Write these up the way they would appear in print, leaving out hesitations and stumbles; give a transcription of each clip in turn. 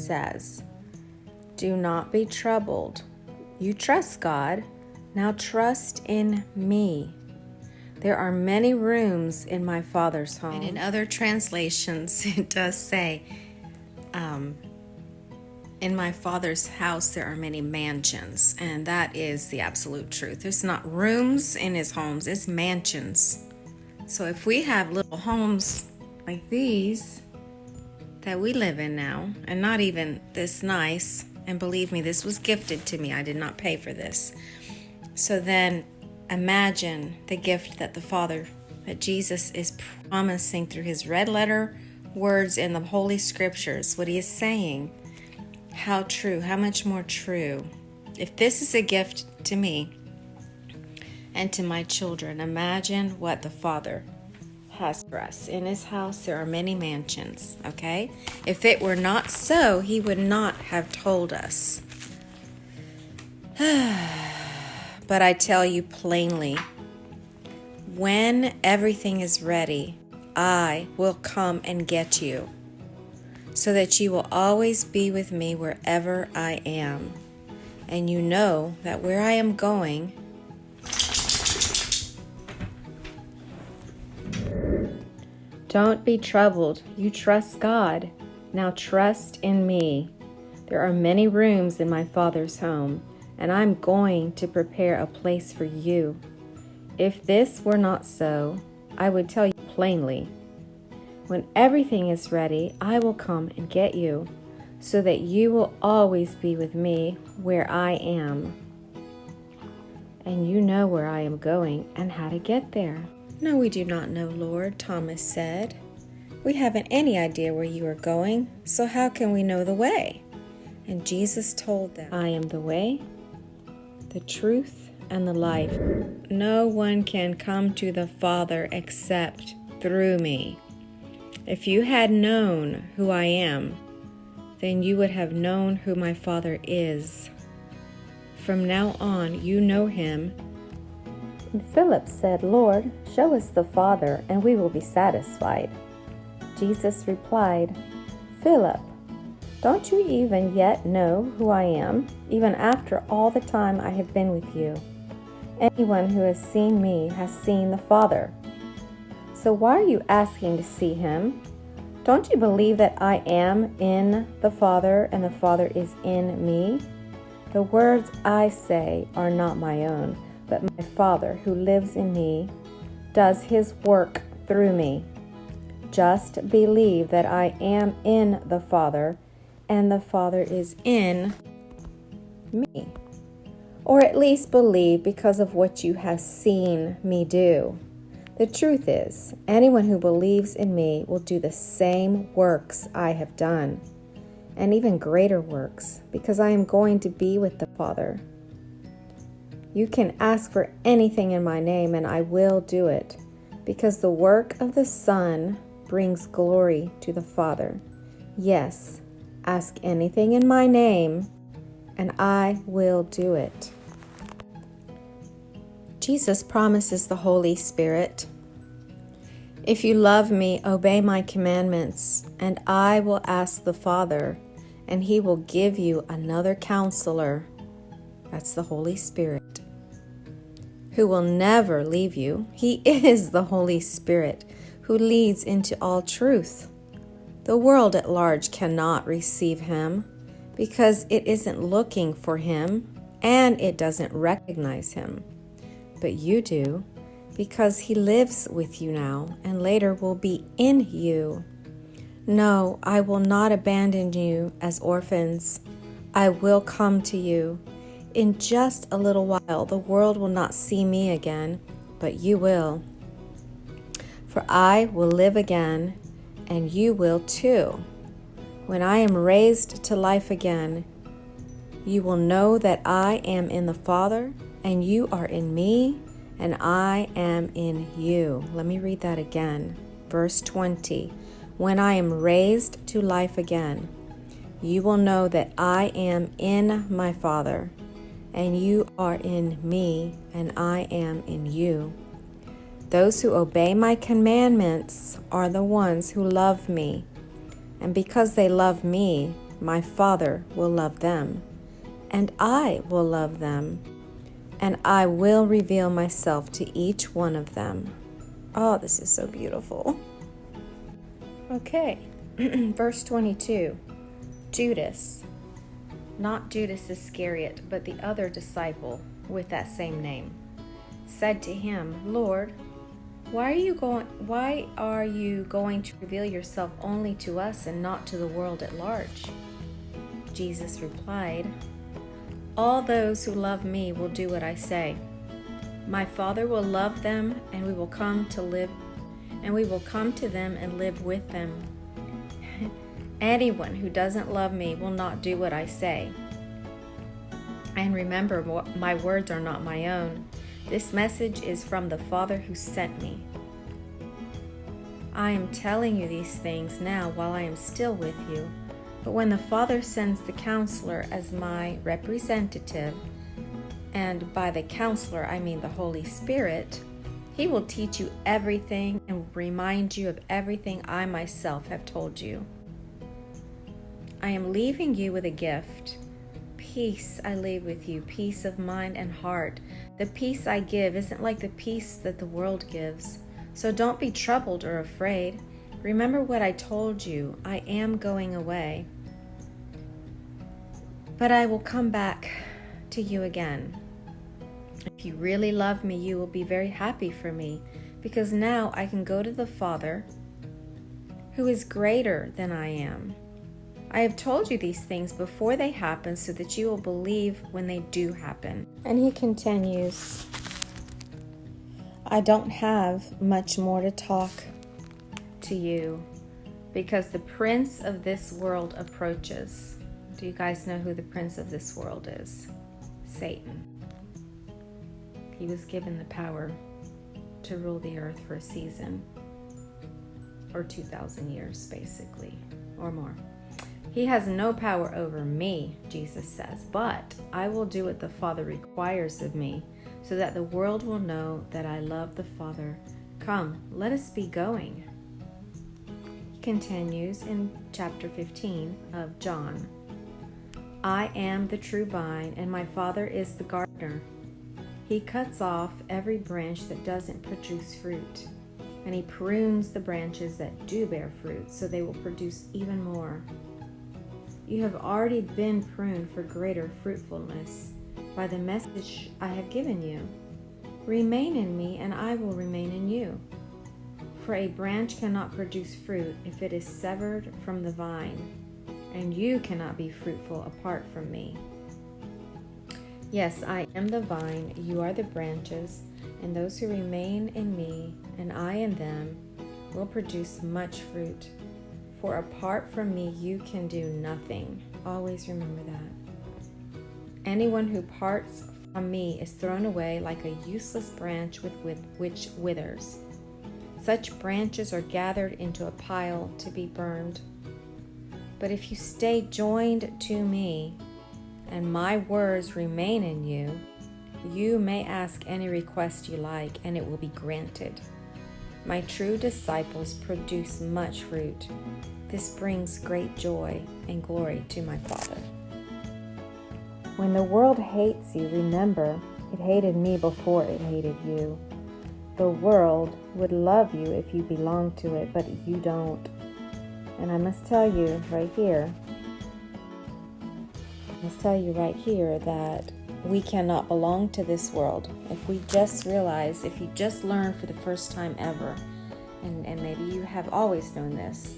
says, "Do not be troubled. You trust God. Now trust in me. There are many rooms in my Father's home." And in other translations, it does say, in my Father's house there are many mansions. And that is the absolute truth. There's not rooms in his homes, it's mansions. So if we have little homes like these that we live in now, and not even this nice, and believe me, this was gifted to me. I did not pay for this. So then imagine the gift that that Jesus is promising through his red letter words in the Holy Scriptures, what he is saying. How true, how much more true. If this is a gift to me and to my children, imagine what the Father has for us. In his house there are many mansions, okay? If it were not so, he would not have told us. But I tell you plainly, when everything is ready, I will come and get you, so that you will always be with me wherever I am. And you know that where I am going, don't be troubled. You trust God. Now trust in me. There are many rooms in my Father's home, and I'm going to prepare a place for you. If this were not so, I would tell you plainly. When everything is ready, I will come and get you, so that you will always be with me where I am. And you know where I am going and how to get there. No, we do not know, Lord, Thomas said. We haven't any idea where you are going, so how can we know the way? And Jesus told them, I am the way, the truth, and the life. No one can come to the Father except through me. If you had known who I am, then you would have known who my Father is. From now on, you know him. And Philip said, Lord, show us the Father, and we will be satisfied. Jesus replied, Philip, don't you even yet know who I am, even after all the time I have been with you? Anyone who has seen me has seen the Father. So why are you asking to see him? Don't you believe that I am in the Father and the Father is in me? The words I say are not my own, but my Father who lives in me does his work through me. Just believe that I am in the Father and the Father is in me. Or at least believe because of what you have seen me do. The truth is, anyone who believes in me will do the same works I have done, and even greater works, because I am going to be with the Father. You can ask for anything in my name, and I will do it, because the work of the Son brings glory to the Father. Yes, ask anything in my name, and I will do it. Jesus promises the Holy Spirit. If you love me, obey my commandments, and I will ask the Father, and he will give you another counselor. That's the Holy Spirit, who will never leave you. He is the Holy Spirit who leads into all truth. The world at large cannot receive him because it isn't looking for him and it doesn't recognize him. But you do, because he lives with you now and later will be in you. No, I will not abandon you as orphans. I will come to you. In just a little while, the world will not see me again, but you will. For I will live again, and you will too. When I am raised to life again, you will know that I am in the Father, and you are in me, and I am in you. Let me read that again. Verse 20. When I am raised to life again, you will know that I am in my Father, and you are in me, and I am in you. Those who obey my commandments are the ones who love me. And because they love me, My Father will love them, and I will love them, and I will reveal myself to each one of them. Oh, this is so beautiful. Okay, verse 22. Judas, not Judas Iscariot, but the other disciple with that same name, said to him, Lord, why are you going to reveal yourself only to us and not to the world at large? Jesus replied, all those who love me will do what I say. My Father will love them, and we will come to them and live with them. Anyone who doesn't love me will not do what I say. And remember, my words are not my own. This message is from the Father who sent me. I am telling you these things now while I am still with you. But when the Father sends the Counselor as my representative, and by the Counselor I mean the Holy Spirit, He will teach you everything and remind you of everything I myself have told you. I am leaving you with a gift. Peace I leave with you, peace of mind and heart. The peace I give isn't like the peace that the world gives. So don't be troubled or afraid. Remember what I told you. I am going away, but I will come back to you again. If you really love me, you will be very happy for me, because now I can go to the Father, who is greater than I am. I have told you these things before they happen so that you will believe when they do happen. And he continues, I don't have much more to talk to you because the prince of this world approaches. Do you guys know who the prince of this world is? Satan. He was given the power to rule the earth for a season, or 2,000 years basically, or more. He has no power over me, Jesus says, but I will do what the Father requires of me, so that the world will know that I love the Father. Come, let us be going. He continues in chapter 15 of John. I am the true vine, and my Father is the gardener. He cuts off every branch that doesn't produce fruit, and he prunes the branches that do bear fruit, so they will produce even more. You have already been pruned for greater fruitfulness by the message I have given you. Remain in me, and I will remain in you. For a branch cannot produce fruit if it is severed from the vine, and you cannot be fruitful apart from me. Yes, I am the vine, you are the branches, and those who remain in me, and I in them, will produce much fruit. For apart from me, you can do nothing. Always remember that. Anyone who parts from me is thrown away like a useless branch which withers. Such branches are gathered into a pile to be burned. But if you stay joined to me, and my words remain in you, you may ask any request you like, and it will be granted. My true disciples produce much fruit. This brings great joy and glory to my Father. When the world hates you, remember, it hated me before it hated you. The world would love you if you belonged to it, but you don't. And I must tell you right here that we cannot belong to this world. If we just realize, if you just learn for the first time ever, and maybe you have always known this,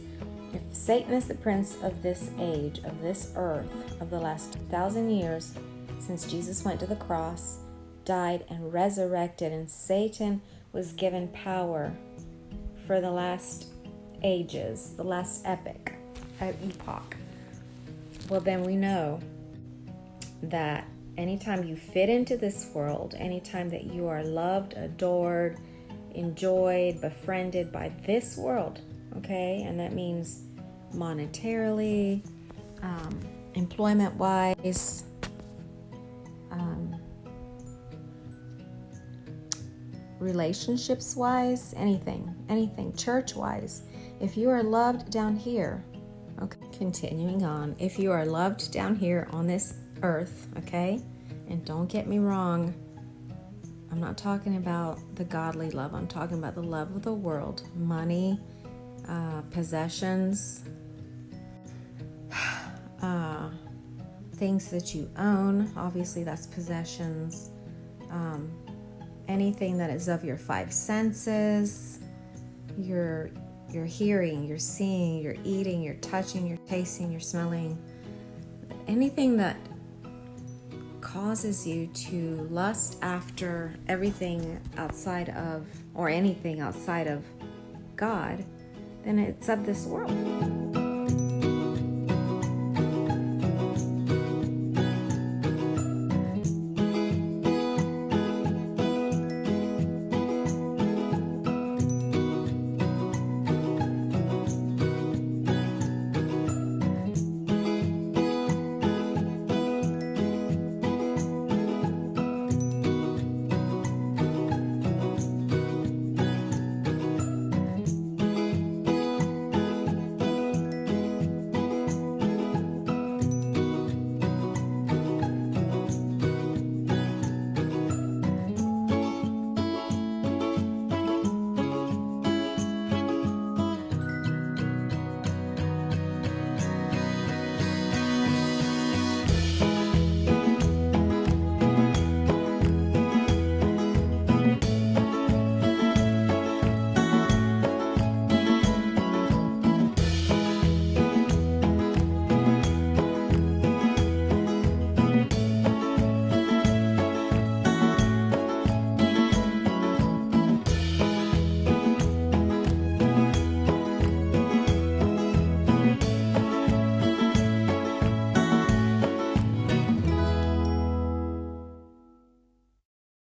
if Satan is the prince of this age, of this earth, of the last 2,000 years since Jesus went to the cross, died and resurrected, and Satan was given power for the last ages, the last epoch, well, then we know that anytime you fit into this world, anytime that you are loved, adored, enjoyed, befriended by this world, okay, and that means monetarily, employment-wise, relationships-wise, anything, church-wise. If you are loved down here, Okay, continuing on. If you are loved down here on this earth, okay, and don't get me wrong, I'm not talking about the godly love. I'm talking about the love of the world, money, possessions, things that you own. Obviously, that's possessions. Anything that is of your five senses, your hearing, your seeing, your eating, your touching, your tasting, your smelling. Anything that causes you to lust after everything outside of, or anything outside of God, then it's of this world.